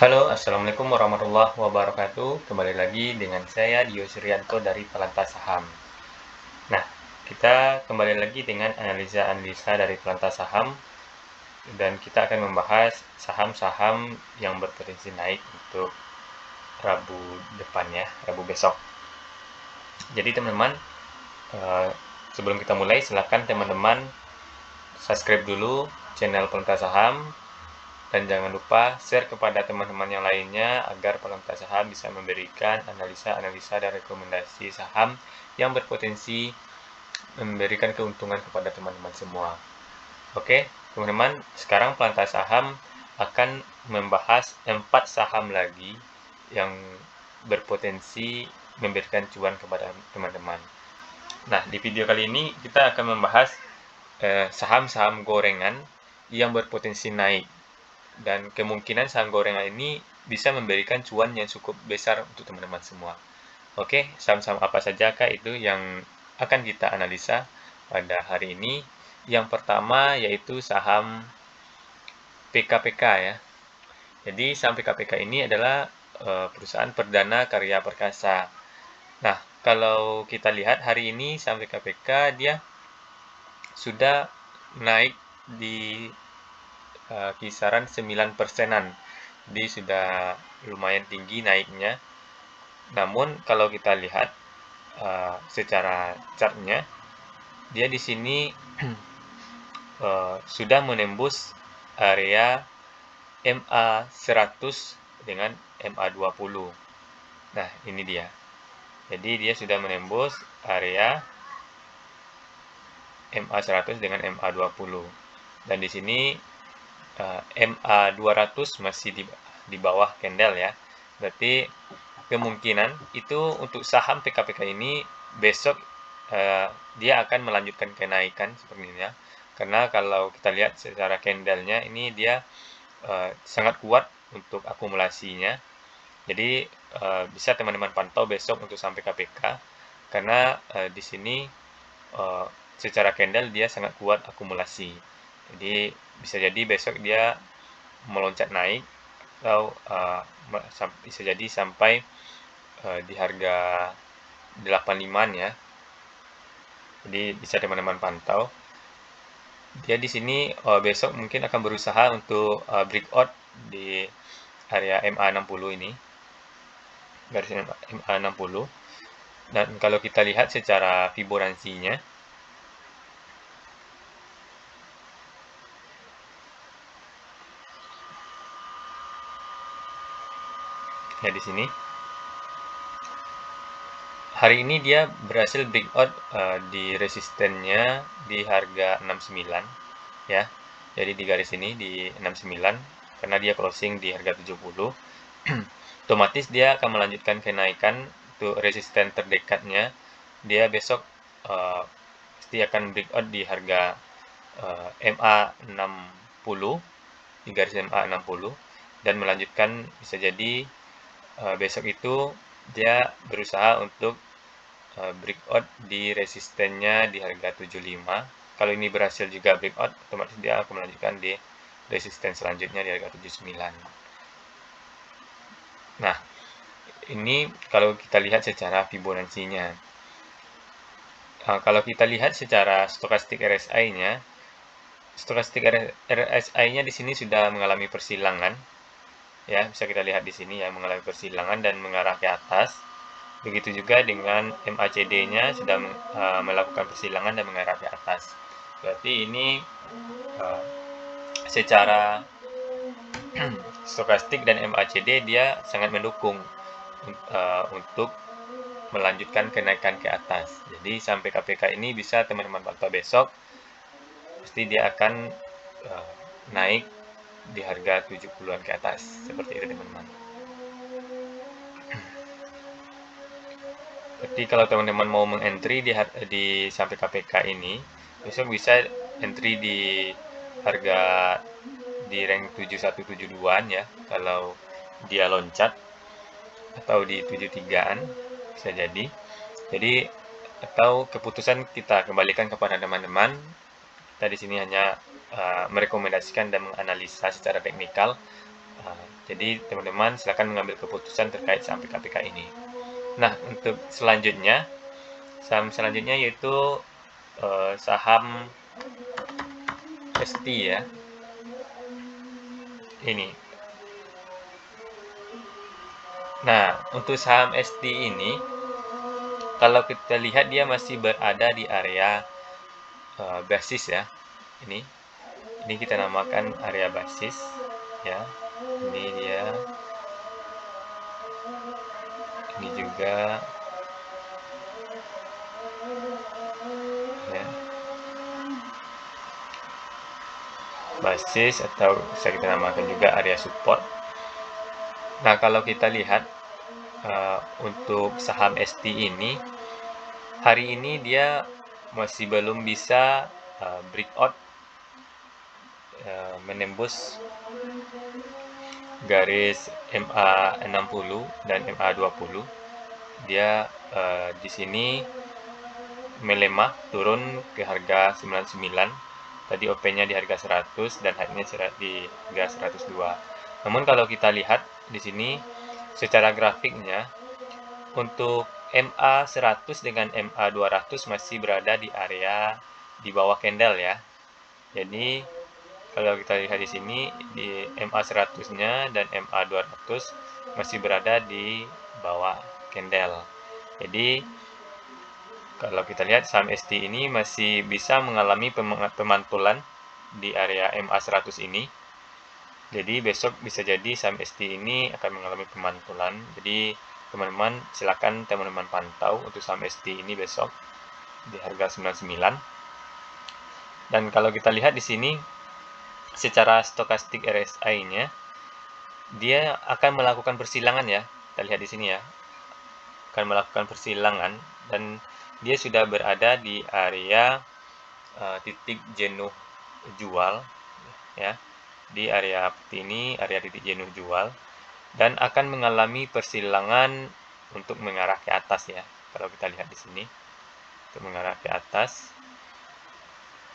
Halo, Assalamualaikum warahmatullahi wabarakatuh. Kembali lagi dengan saya Dio Suryanto dari Pelantas Saham. Nah, kita kembali lagi dengan analisa-analisa dari Pelantas Saham dan kita akan membahas saham-saham yang berpotensi naik untuk Rabu depan ya, Rabu besok. Jadi teman-teman, eh, sebelum kita mulai, silakan teman-teman subscribe dulu channel Pelantas Saham. Dan jangan lupa share kepada teman-teman yang lainnya agar Pelantas Saham bisa memberikan analisa-analisa dan rekomendasi saham yang berpotensi memberikan keuntungan kepada teman-teman semua. Oke, teman-teman, sekarang Pelantas Saham akan membahas 4 saham lagi yang berpotensi memberikan cuan kepada teman-teman. Nah, di video kali ini kita akan membahas saham-saham gorengan yang berpotensi naik. Dan kemungkinan saham gorengan ini bisa memberikan cuan yang cukup besar untuk teman-teman semua. Oke, saham-saham apa sajakah itu yang akan kita analisa pada hari ini? Yang pertama yaitu saham PKPK ya. Jadi saham PKPK ini adalah perusahaan perdana karya perkasa. Nah, kalau kita lihat hari ini saham PKPK dia sudah naik di kisaran 9%-an. Jadi sudah lumayan tinggi naiknya. Namun kalau kita lihat secara chartnya, dia di sini sudah menembus area MA 100 dengan MA 20. Nah, ini dia. Jadi dia sudah menembus area MA 100 dengan MA 20. Dan di sini MA 200 masih di bawah candle ya. Berarti kemungkinan itu untuk saham PKPK ini besok dia akan melanjutkan kenaikan sepertinya. Karena kalau kita lihat secara candlenya ini dia sangat kuat untuk akumulasinya. Jadi bisa teman-teman pantau besok untuk saham PKPK karena di sini secara candle dia sangat kuat akumulasi. Jadi bisa jadi besok dia meloncat naik atau bisa jadi sampai di harga 85 ya. Jadi bisa teman-teman pantau. Dia di sini besok mungkin akan berusaha untuk breakout di area MA60 ini. Garis MA60. Dan kalau kita lihat secara Fibonacci-nya, ya di sini hari ini dia berhasil breakout di resistennya di harga 69 ya. Jadi di garis ini di 69 karena dia closing di harga 70. Otomatis dia akan melanjutkan kenaikan untuk resisten terdekatnya. Dia besok pasti akan breakout di harga MA 60 di garis MA 60 dan melanjutkan bisa jadi besok itu dia berusaha untuk breakout di resistennya di harga 75. Kalau ini berhasil juga breakout, otomatis dia akan melanjutkan di resisten selanjutnya di harga 79. Nah, ini kalau kita lihat secara Fibonacci-nya. Kalau kita lihat secara stokastik RSI-nya, stokastik RSI-nya di sini sudah mengalami persilangan. Ya, bisa kita lihat di sini ya, mengalami persilangan dan mengarah ke atas. Begitu juga dengan MACD-nya sudah melakukan persilangan dan mengarah ke atas. Berarti ini secara stokastik dan MACD dia sangat mendukung untuk melanjutkan kenaikan ke atas. Jadi sampai KPK ini bisa teman-teman pantau besok, pasti dia akan naik di harga 70-an ke atas. Seperti itu teman-teman. Jadi kalau teman-teman mau mengentry di sampai KPK ini, besok bisa entry di harga di rank 7172-an ya, kalau dia loncat atau di 73-an bisa jadi. Jadi atau keputusan kita kembalikan kepada teman-teman. Kita di sini hanya merekomendasikan dan menganalisa secara teknikal Jadi teman-teman silakan mengambil keputusan terkait saham PKPK ini. Nah, untuk selanjutnya, saham selanjutnya yaitu saham ST ya. Ini. Nah, untuk saham ST ini, kalau kita lihat dia masih berada di area basis ya. Ini kita namakan area basis ya. Ini dia. Ini juga ya. Basis atau bisa kita namakan juga area support. Nah, kalau kita lihat untuk saham ST ini, hari ini dia masih belum bisa breakout menembus garis MA60 dan MA20. Dia di sini melemah turun ke harga 99. Tadi OP-nya di harga 100 dan high-nya di harga 102. Namun kalau kita lihat di sini secara grafiknya, untuk MA100 dengan MA200 masih berada di area di bawah candle ya. Jadi kalau kita lihat di sini di MA100-nya dan MA200 masih berada di bawah candle. Jadi kalau kita lihat saham ST ini masih bisa mengalami pemantulan di area MA100 ini. Jadi besok bisa jadi saham ST ini akan mengalami pemantulan. Jadi teman-teman silakan teman-teman pantau untuk saham ST ini besok di harga 99. Dan kalau kita lihat di sini secara stokastik RSI-nya dia akan melakukan persilangan ya. Kita lihat di sini ya. Akan melakukan persilangan dan dia sudah berada di area titik jenuh jual ya. Di area ini area titik jenuh jual dan akan mengalami persilangan untuk mengarah ke atas ya. Kalau kita lihat di sini untuk mengarah ke atas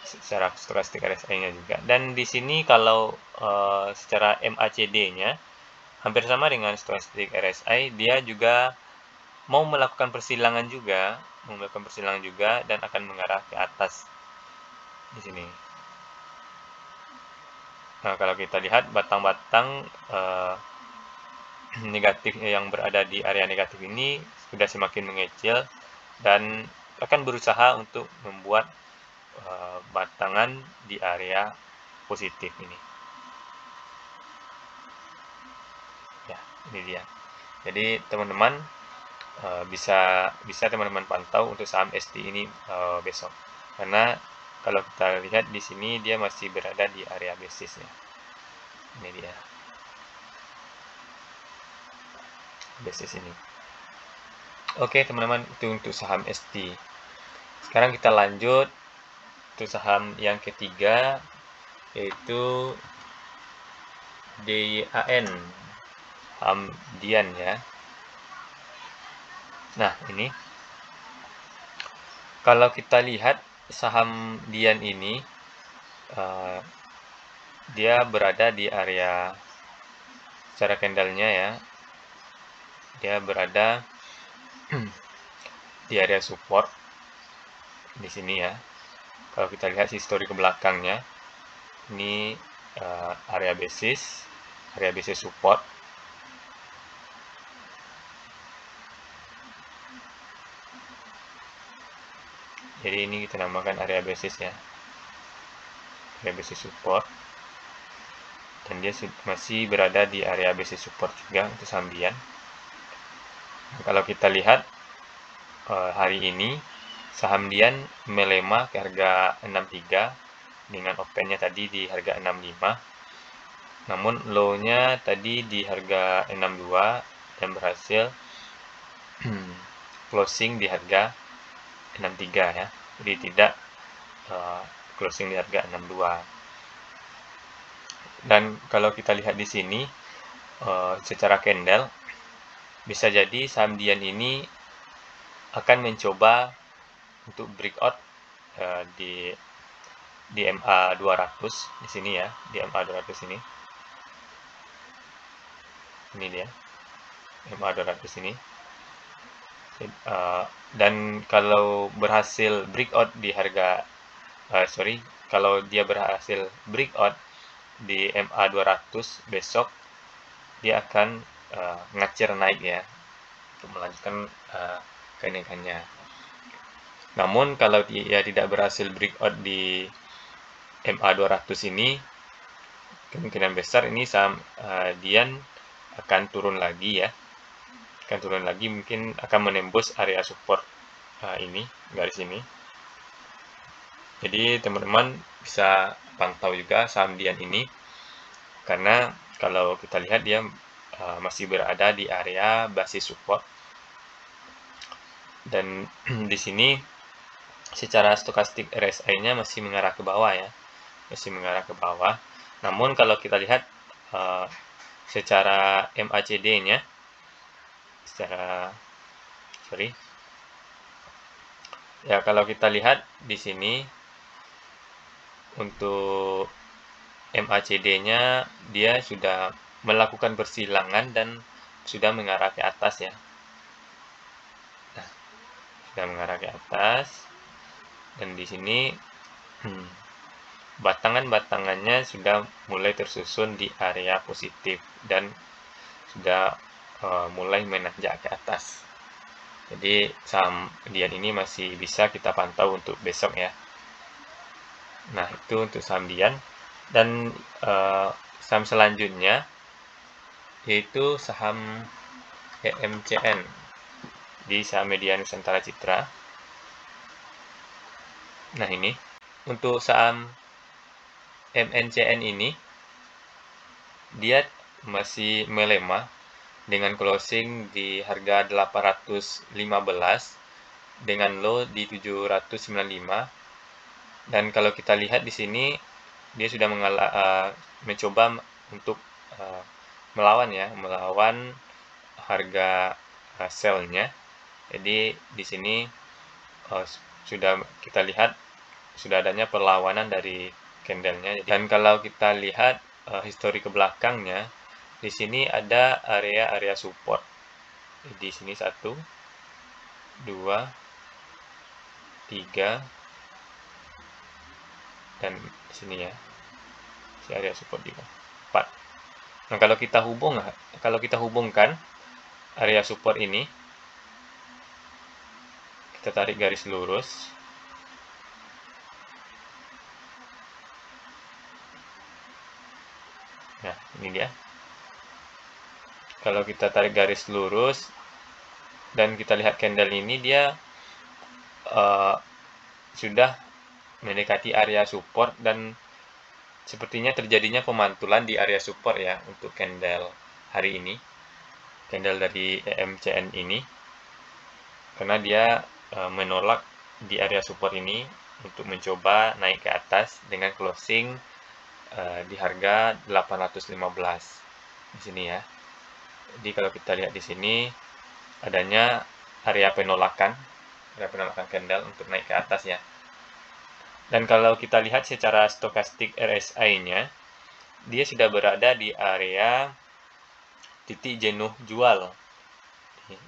secara stokastik RSI-nya juga. Dan di sini kalau secara MACD-nya hampir sama dengan stokastik RSI, dia juga mau melakukan persilangan juga, dan akan mengarah ke atas di sini. Nah, kalau kita lihat batang-batang negatif yang berada di area negatif ini sudah semakin mengecil dan akan berusaha untuk membuat batangan di area positif ini. Ya, ini dia. Jadi teman-teman bisa teman-teman pantau untuk saham ST ini besok. Karena kalau kita lihat di sini dia masih berada di area basisnya. Ini dia. Basis ini. Oke, teman-teman, itu untuk saham ST. Sekarang kita lanjut untuk saham yang ketiga yaitu DIAN. Saham Dian ya. Nah, ini kalau kita lihat saham Dian ini dia berada di area secara candlenya ya, dia berada di area support di sini ya. Kalau kita lihat histori ke belakangnya, ini area basis support. Jadi ini kita namakan area basis ya, area basis support. Dan dia masih berada di area basis support juga untuk saham Dian. Nah, kalau kita lihat hari ini saham Dian melemah ke harga 63 dengan opennya tadi di harga 65. Namun low-nya tadi di harga 62 dan berhasil closing di harga 63 ya. Jadi tidak closing di harga 62. Dan kalau kita lihat di sini secara candle bisa jadi saham Dian ini akan mencoba untuk breakout di MA200 di sini ya, di MA200 ini. Ini dia MA 200 ini. Dan kalau berhasil breakout di harga kalau dia berhasil breakout di MA 200 besok, dia akan ngacir naik ya untuk melanjutkan kenaikannya. Namun kalau dia tidak berhasil breakout di MA 200 ini, kemungkinan besar ini saham Dian akan turun lagi ya. Akan turun lagi, mungkin akan menembus area support ini, garis ini. Jadi teman-teman bisa pantau juga saham Dian ini, karena kalau kita lihat dia masih berada di area basis support. Dan di sini secara stokastik RSI-nya masih mengarah ke bawah ya. Masih mengarah ke bawah. Namun kalau kita lihat secara MACD-nya, ya kalau kita lihat di sini untuk MACD-nya dia sudah melakukan persilangan dan sudah mengarah ke atas ya. Nah, sudah mengarah ke atas, dan di sini batangan-batangannya sudah mulai tersusun di area positif dan sudah mulai menanjak ke atas. Jadi saham Dian ini masih bisa kita pantau untuk besok ya. Nah, itu untuk saham Dian. Dan saham selanjutnya yaitu saham EMCN di saham media Nusantara Citra. Nah, ini untuk saham MNCN ini dia masih melemah dengan closing di harga 815 dengan low di 795. Dan kalau kita lihat di sini dia sudah mencoba untuk melawan harga sell-nya. Jadi di sini sudah kita lihat sudah adanya perlawanan dari candlenya. Dan kalau kita lihat histori ke belakangnya, di sini ada area support. Di sini 1, 2, 3, dan di sini ya, si area support juga 4. Nah, kalau kita hubungkan area support ini, kita tarik garis lurus. Nah, ini dia. Kalau kita tarik garis lurus dan kita lihat candle ini, dia sudah mendekati area support dan sepertinya terjadinya pemantulan di area support ya untuk candle hari ini, candle dari EMCN ini, karena dia menolak di area support ini untuk mencoba naik ke atas dengan closing di harga 815 di sini ya. Jadi kalau kita lihat di sini adanya area penolakan candle untuk naik ke atas ya. Dan kalau kita lihat secara stokastik RSI-nya, dia sudah berada di area titik jenuh jual.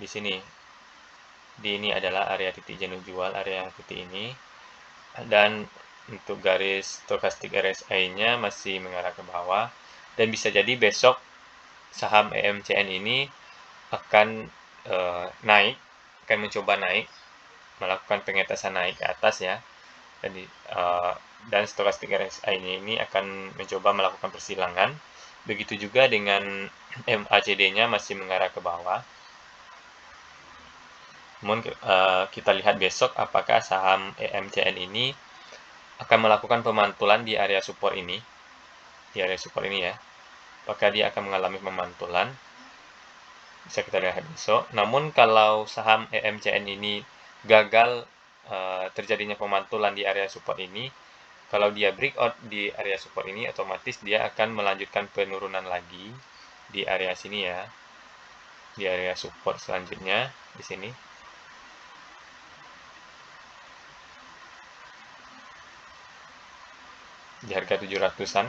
Di sini. Ini adalah area titik jenuh jual, area titik ini. Dan untuk garis stokastik RSI-nya masih mengarah ke bawah. Dan bisa jadi besok saham EMCN ini akan naik, akan mencoba naik, melakukan pengetasan naik ke atas ya. Dan stokastik RSI ini akan mencoba melakukan persilangan. Begitu juga dengan MACD-nya masih mengarah ke bawah. Namun kita lihat besok apakah saham EMCN ini akan melakukan pemantulan di area support ini. Di area support ini ya. Apakah dia akan mengalami pemantulan? Bisa kita lihat besok. Namun kalau saham EMCN ini gagal terjadinya pemantulan di area support ini, kalau dia breakout di area support ini, otomatis dia akan melanjutkan penurunan lagi di area sini ya, di area support selanjutnya di sini. Di harga 700-an.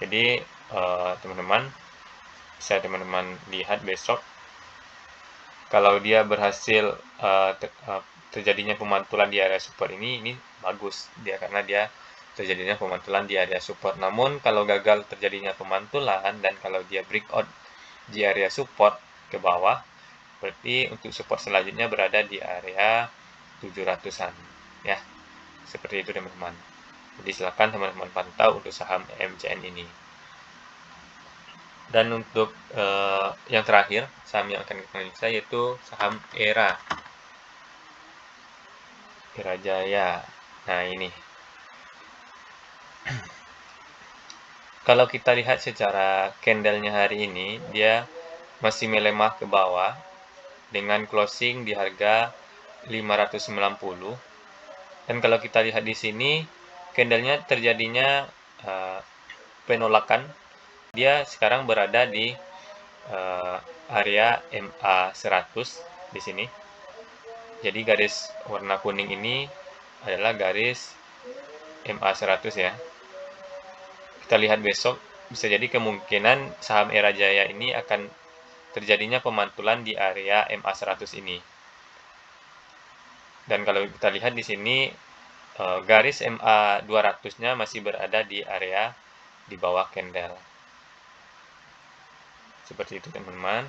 Jadi teman-teman, Bisa teman-teman lihat besok. Kalau dia berhasil terjadinya pemantulan di area support ini bagus dia, karena dia terjadinya pemantulan di area support. Namun kalau gagal terjadinya pemantulan dan kalau dia breakout di area support ke bawah, berarti untuk support selanjutnya berada di area 700-an ya. Seperti itu teman-teman. Jadi silakan teman-teman pantau untuk saham EMCN ini. Dan untuk yang terakhir, saham yang akan kita analisa yaitu saham ERA Jaya. Nah ini, kalau kita lihat secara candlenya hari ini, dia masih melemah ke bawah dengan closing di harga 590. Dan kalau kita lihat di sini, candlenya terjadinya penolakan. Dia sekarang berada di area MA100 di sini. Jadi garis warna kuning ini adalah garis MA100 ya. Kita lihat besok, bisa jadi kemungkinan saham ERA Jaya ini akan terjadinya pemantulan di area MA100 ini. Dan kalau kita lihat di sini, garis MA200-nya masih berada di area di bawah candle. Seperti itu teman-teman.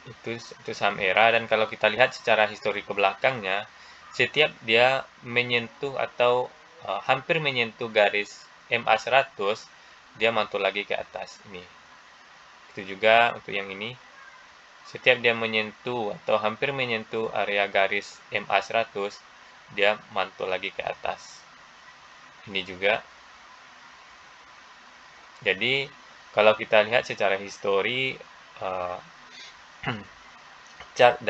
Itu saham ERA. Dan kalau kita lihat secara histori ke belakangnya, setiap dia menyentuh atau hampir menyentuh garis MA100, dia mantul lagi ke atas ini. Itu juga untuk yang ini, setiap dia menyentuh atau hampir menyentuh area garis MA100, dia mantul lagi ke atas. Ini juga. Jadi kalau kita lihat secara histori chart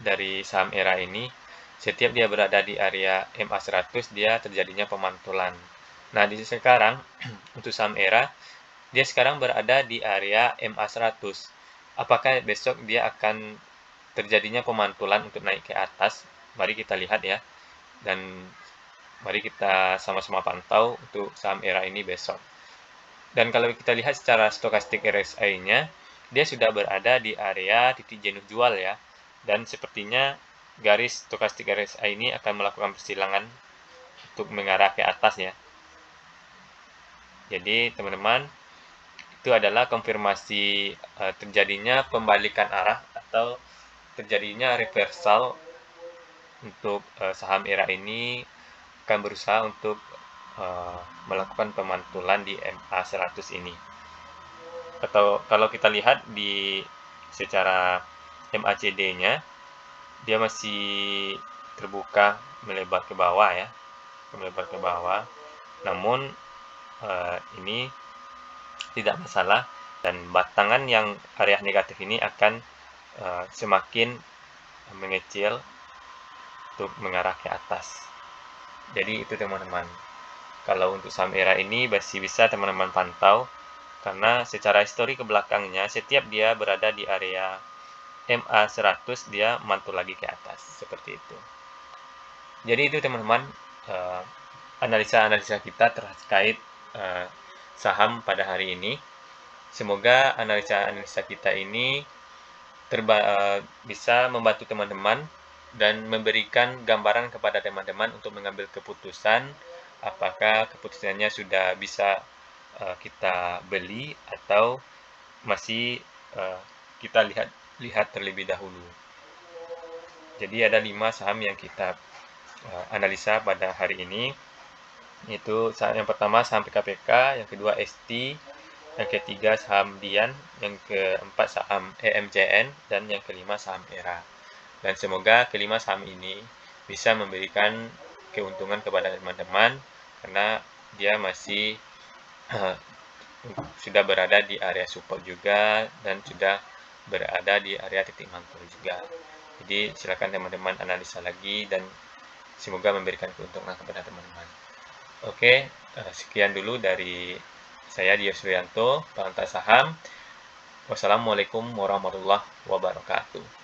dari saham ERA ini, setiap dia berada di area MA100, dia terjadinya pemantulan. Nah, di sekarang untuk saham ERA, dia sekarang berada di area MA100. Apakah besok dia akan terjadinya pemantulan untuk naik ke atas? Mari kita lihat ya. Dan mari kita sama-sama pantau untuk saham ERA ini besok. Dan kalau kita lihat secara stokastik RSI-nya, dia sudah berada di area titik jenuh jual ya. Dan sepertinya garis stokastik RSI ini akan melakukan persilangan untuk mengarah ke atas ya. Jadi teman-teman, itu adalah konfirmasi terjadinya pembalikan arah atau terjadinya reversal untuk saham ERA ini akan berusaha untuk melakukan pemantulan di MA100 ini. Atau kalau kita lihat di secara MACD-nya, dia masih terbuka melebar ke bawah ya, melebar ke bawah. Namun ini tidak masalah, dan batangan yang area negatif ini akan semakin mengecil untuk mengarah ke atas. Jadi itu teman-teman. Kalau untuk saham ERA ini masih bisa teman-teman pantau, karena secara histori ke belakangnya, setiap dia berada di area MA100, dia mantul lagi ke atas. Seperti itu. Jadi itu teman-teman, analisa-analisa kita terkait saham pada hari ini. Semoga analisa-analisa kita ini bisa membantu teman-teman dan memberikan gambaran kepada teman-teman untuk mengambil keputusan apakah keputusannya sudah bisa kita beli atau masih kita lihat terlebih dahulu. Jadi ada 5 saham yang kita analisa pada hari ini. Itu saham yang pertama saham PKPK, yang kedua ST, yang ketiga saham Dian, yang keempat saham EMCN, dan yang kelima saham ERA. Dan semoga kelima saham ini bisa memberikan keuntungan kepada teman-teman, karena dia masih sudah berada di area support juga dan sudah berada di area titik mantul juga. Jadi silakan teman-teman analisa lagi dan semoga memberikan keuntungan kepada teman-teman. Oke, sekian dulu dari saya Dio Suryanto, Pelantar Saham. Wassalamualaikum warahmatullahi wabarakatuh.